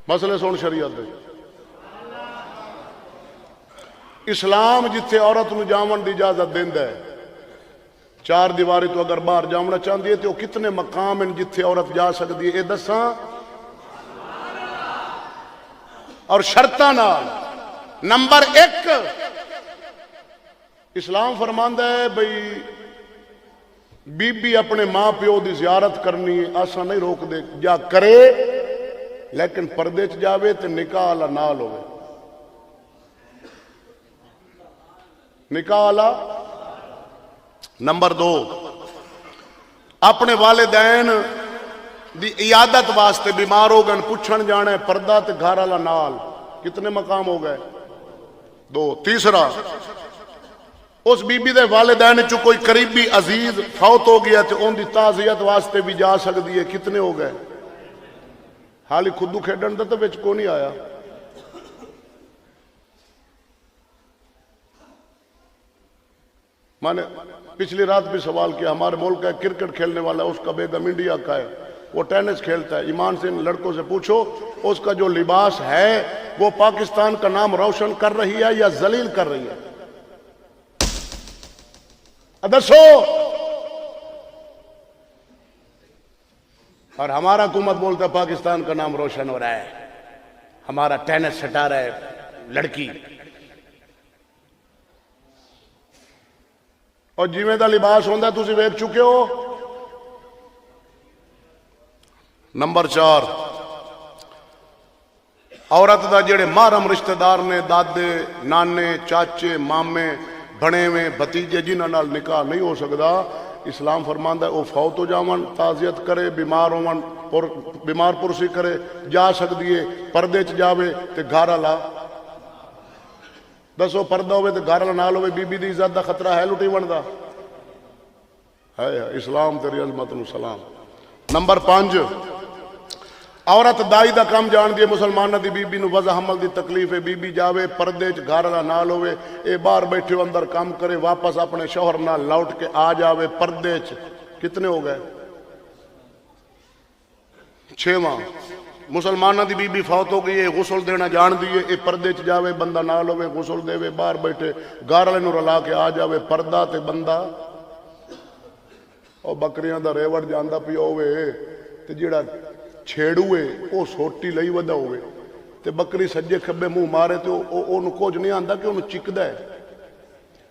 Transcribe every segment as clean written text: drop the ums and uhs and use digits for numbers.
مسئلے سن شریعت دے اسلام جتھے عورت نو جاون دی اجازت دیندا ہے، چار دیواری تو اگر باہر جانا چاہتی ہے تو کتنے مقام ہیں جتھے عورت جا سکتی ہے، یہ دساں اور شرطاں نال۔ نمبر 1 اسلام فرماندا ہے بھئی بی بی اپنے ماں پیو دی زیارت کرنی آسا نہیں روک دے، جا کرے لیکن پردے چ جاوے تے نکاح والا نال ہوئے، نکاح والا۔ نمبر 2 اپنے والدین دی عیادت واسطے بیمار ہو گئے پوچھن جانا ہے، پردہ تے گھر والا نال، کتنے مقام ہو گئے 2۔ تیسرا اس بی بی دے والدین چو کوئی قریبی عزیز فوت ہو گیا تے ان دی تعزیت واسطے بھی جا سکتی ہے، کتنے ہو گئے؟ حالی خودو کھیڈن دا تو وچ کو نہیں آیا۔ میں نے پچھلی رات بھی سوال کیا، ہمارے ملک کا کرکٹ کھیلنے والا اس کا بیگم انڈیا کا ہے، وہ ٹینس کھیلتا ہے، ایمان سے ان لڑکوں سے پوچھو اس کا جو لباس ہے وہ پاکستان کا نام روشن کر رہی ہے یا ذلیل کر رہی ہے؟ دسو۔ اور ہمارا حکومت بولتا ہے پاکستان کا نام روشن ہو رہا ہے، ہمارا ٹینس ہٹا رہا ہے لڑکی، اور جیویں دا لباس ہوندا تسی ویکھ چکے ہو۔ نمبر 4 عورت دا جڑے محرم رشتہ دار نے، دادے نانے چاچے مامے بھنیویں بھتیجے جنہاں نال نکاح نہیں ہو سکدا، اسلام فرماندا ہے او فوت ہو جاون تعزیت کرے، بیمار ہون بیمار پرسی کرے، جا سکدی ہے، پردے چ جاوے تے گھر والا۔ دسو پردہ ہوئے تے گھر والا نال ہوئے، بی بی دی عزت دا خطرہ ہے لٹی وندا ہے؟ اسلام تیری عظمت نو سلام۔ نمبر 5 عورت دائی دا کام جان دی مسلمانہ دی بی بی نو وضع حمل دی تکلیف ہے، بی بی جاوے پردے چ گھر والا نال ہوئے، اے باہر بیٹھے ہو اندر کام کرے، واپس اپنے شوہر نال لوٹ کے آ جاوے پردے چ، کتنے ہو گئے؟ 6واں مسلمانہ دی بی بی فوت ہو گئی ہے، غسل دینا جان دیئے، اے پردے چ جاوے بندہ نال ہوئے، غسل دے وے، باہر بیٹھے گھر والے نو رلا کے آ جاوے، پردہ تے بندہ۔ اور بکریاں دا ریوڑ جاندا پیا ہوئے تے جیڑا چھیڑوے او سوٹی لئی ودا ہوئے تے بکری سجے کھبے منہ مارے تے او کچھ نہیں آندا کہ انہوں چکدا ہے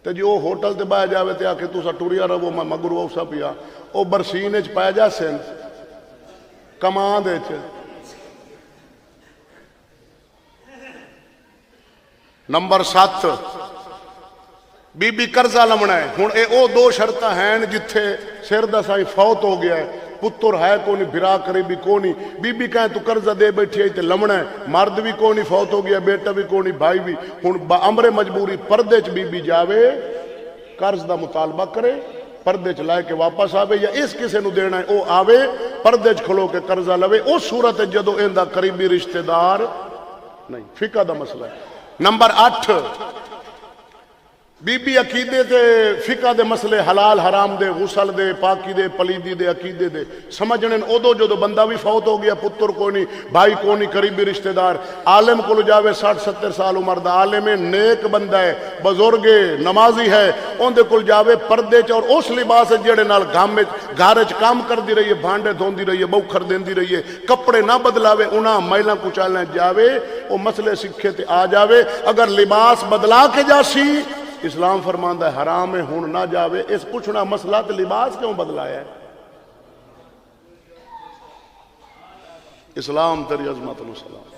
تے جی او ہوٹل تے باہر جاوے تے آکے تسا ٹریا رہو میں مگرو اوسا پیا، او برسین وچ پایا جا سن کمان دے وچ۔ نمبر 7 بی بی قرضہ لمنا ہے، ہن اے او 2 شرطاں ہیں جتھے سر دا سائیں فوت ہو گیا ہے، پتر ہے کونی، بھرا قریبی کونی، بی بی کہیں تو قرضہ دے بیٹھی ہے تے لمنا ہے، مرد بھی کونی فوت ہو گیا، بیٹا بھی کونی، بھائی بھی، ہن با امر مجبوری پردے چ بی بی جاوے قرض دا مطالبہ کرے، پردے چ لائے کے واپس آوے، یا اس کسے نو دینا ہے او آوے پردے چ کھلو کے قرضہ لوے، اس صورت جدو ایندا قریبی رشتہ دار نہیں۔ فقہ دا مسئلہ ہے۔ نمبر 8 بی بی عقیدے دے فقہ دے مسئلے حلال حرام دے، غسل دے، پاکی دے، پلیدی دے، عقیدے دے سمجھنے ادو جدو بندہ بھی فوت ہو گیا، پتر کو نہیں، بھائی کو نہیں، قریبی رشتہ دار، عالم کو جاوے 60-70 سال عمر دا عالم نیک بندہ ہے، بزرگ نمازی ہے، ان دے کل جاوے پردے چ اور اس لباس جڑے نال گھر وچ کام کردی رہی ہے، بھانڈے دھوندی رہی ہے، بوکھر دیندی رہی ہے، کپڑے نہ بدلاوے، انہاں میلاں کچالیں جاوے، او مسئلے سکھے تے آ جاوے۔ اگر لباس بدلا کے جاسی اسلام فرماندا ہے حرام ہے، ہن نہ جاوے۔ اس پوچھنا مسئلہ تے لباس کیوں بدلایا ہے؟ اسلام تیری عظمت نو سلام۔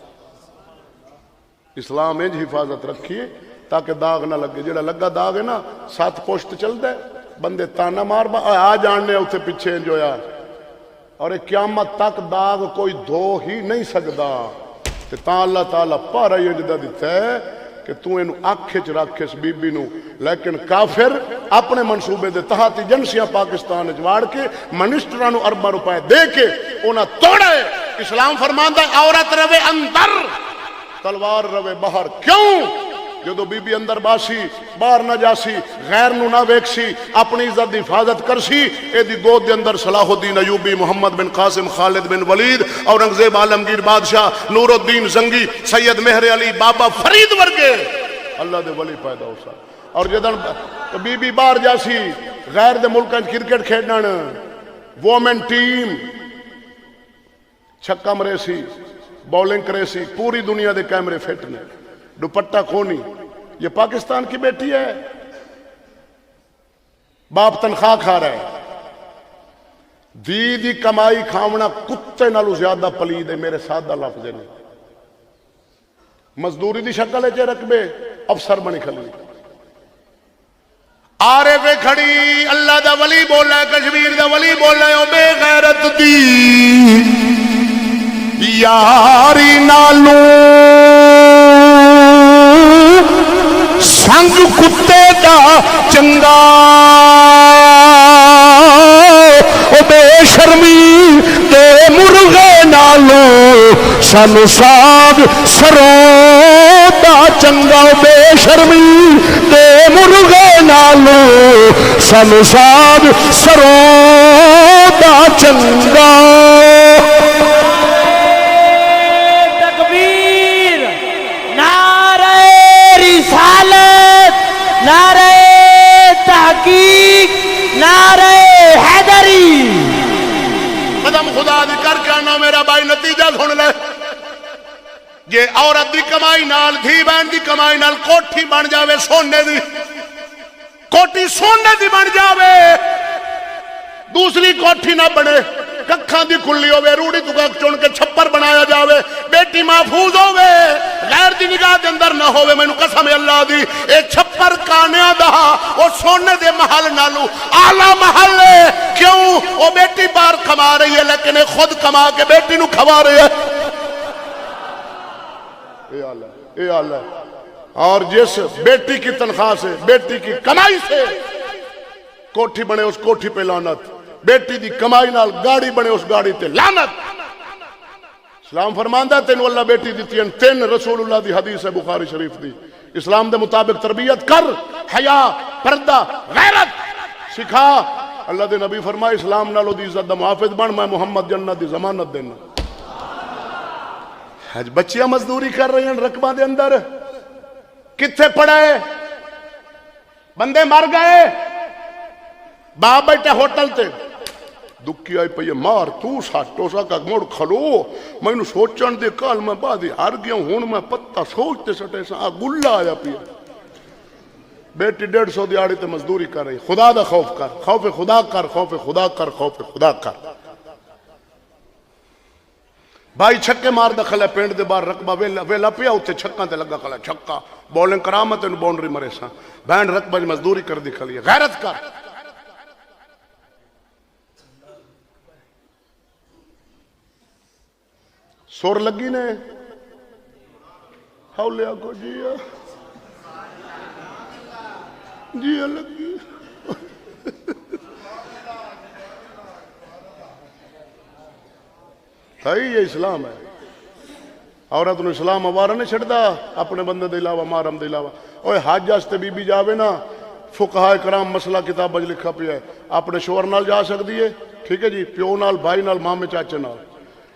اسلام انج حفاظت رکھیے تاکہ داغ نہ لگے، جڑا لگا داغ ہے نا 7 پشت چلدا ہے، بندے تانا مار آ جاننے اتنے پیچھے انجویا، اور قیامت تک داغ کوئی دھو ہی نہیں سکدا۔ تے تاں اللہ تعالیٰ پارا ہی انجدہ دیتا ہے کہ تو اینو آنکھیں چ رکھ اس بی بی نو، لیکن کافر اپنے منصوبے دے تحت ایجنسیاں پاکستان وچ واڑ کے منسٹراں نو ارباں روپے دے کے انہاں توڑے۔ اسلام فرماندا ہے عورت رہے اندر، تلوار رہے باہر۔ کیوں؟ جدو بی بی اندر باسی باہر نہ جاسی غیر نو نہ ویکسی اپنی عزت دی حفاظت کرسی اے دی گود دے اندر صلاح الدین ایوبی محمد بن قاسم خالد بن ولید اورنگزیب عالمگیر بادشاہ نور الدین زنگی سید مہر علی بابا فرید ورگے اللہ دے ولی پیدا ہو سا اور جدن بی بی باہر جاسی غیر دے ملکاں کرکٹ کھیڈن وومن ٹیم چھکا مرے سی بولنگ کرے سی پوری دنیا دے کیمرے فٹ نے دوپٹہ کھونی یہ پاکستان کی بیٹی ہے باپ تنخواہ کھا رہا ہے دی کمائی کھاونا کتے نالو زیادہ پلید ہے میرے سادہ لفظ نے مزدوری دی شکل ہے چے رکبے افسر بنی کھلی آرے پہ کھڑی اللہ دا ولی بولا ہے کشمیر دا ولی بولا ہے او بے غیرت دی یاری نالو سنگ کتے دا چنگا او بے شرمی دے مرغے نالو سانو ساگ سروں دا چنگا او بے شرمی دے مرغے نالو سانو ساگ سروں دا چنگا نعرہ تحقیق نعرہ حیدری قدم خدا دی کر کے آنا میرا بھائی نتیجہ سن لے جے عورت دی کمائی نال دھی بہن دی کمائی نال کوٹھی بن جاوے سونے دی کوٹھی سونے دی بن جاوے دوسری کوٹھی نہ بنے ککھاں دی کھلی ہوئے روڑی تو کک چون کے چھپر بنایا جاوے بیٹی محفوظ ہوئے غیر دی نگاہ دے اندر نہ ہوئے میں نو قسم اللہ دی اے چھپر کانیاں دہا او سونے دے محل نالو آلہ محل ہے کیوں او بیٹی بار کما رہی ہے لیکن اے خود کما کے بیٹی نو کھوا رہی ہے اے اللہ اور جس بیٹی کی تنخواہ سے بیٹی کی کمائی سے کوٹھی بنے اس کوٹھی پہ لعنت بیٹی دی کمائی نال گاڑی بنے اس گاڑی تے لعنت اسلام فرماندا تینو اللہ بیٹی دیتی ہیں تین رسول اللہ دی حدیث ہے بخاری شریف دی اسلام دے مطابق تربیت کر حیا پردہ غیرت سکھا اللہ دے نبی فرمائے اسلام نالو دی عزت دا محافظ بن میں محمد جنت دی ضمانت دینا آج بچیاں مزدوری کر رہی ہیں رقبہ دے اندر کتھے پڑے بندے مر گئے باپ بیٹھے ہوٹل تے دکھی آئی پہ یہ مار تو ساٹو سا کا موڑ کھلو میں نے سوچن دے کال میں بعد ہار گیا ہوں میں پتہ سوچتے سٹے سا گلہ آیا پیا بیٹی 150 دیاڑی تے مزدوری کر رہی خدا دا خوف کر خوف خدا کر خوف خدا کر خوف خدا کر بھائی چھکے مار دا کھلا پینڈ دے بار رقبہ ویلا پیا ہوتے چھکاں تے لگا کھلا چھکا بولنگ کرامت انہوں باؤنڈری مرے سا بینڈ رقبہ مزدوری کر دی کھلی غیرت کر سور لگی نے ہولیا کو جیا جیا لگی یہ اسلام ہے عورت نو اسلام ہمارا نہیں چھڑدا اپنے بندے دے علاوہ محرم دے علاوہ اوے حج واسطے بی بی جاوے نا فقہائے کرام مسئلہ کتاب وچ لکھا پیا ہے اپنے شوہر نال جا سکدی ہے ٹھیک ہے جی پیو نال بھائی نال مامے چاچے نال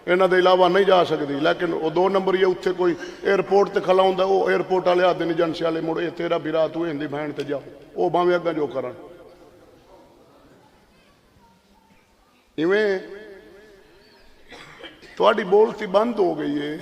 انہاں دے علاوہ نہیں جا سکدی لیکن او 2 نمبر یہ اتھے کوئی ایئرپورٹ تے کھلا ہوندا او ایئرپورٹ والے آدھے نہیں جنس والے مڑ اے تیرا بھرا تو ہندی بہن تے جاؤ او باویں اگا جو کرن ایویں تھوڑی بولتی بند ہو گئی ہے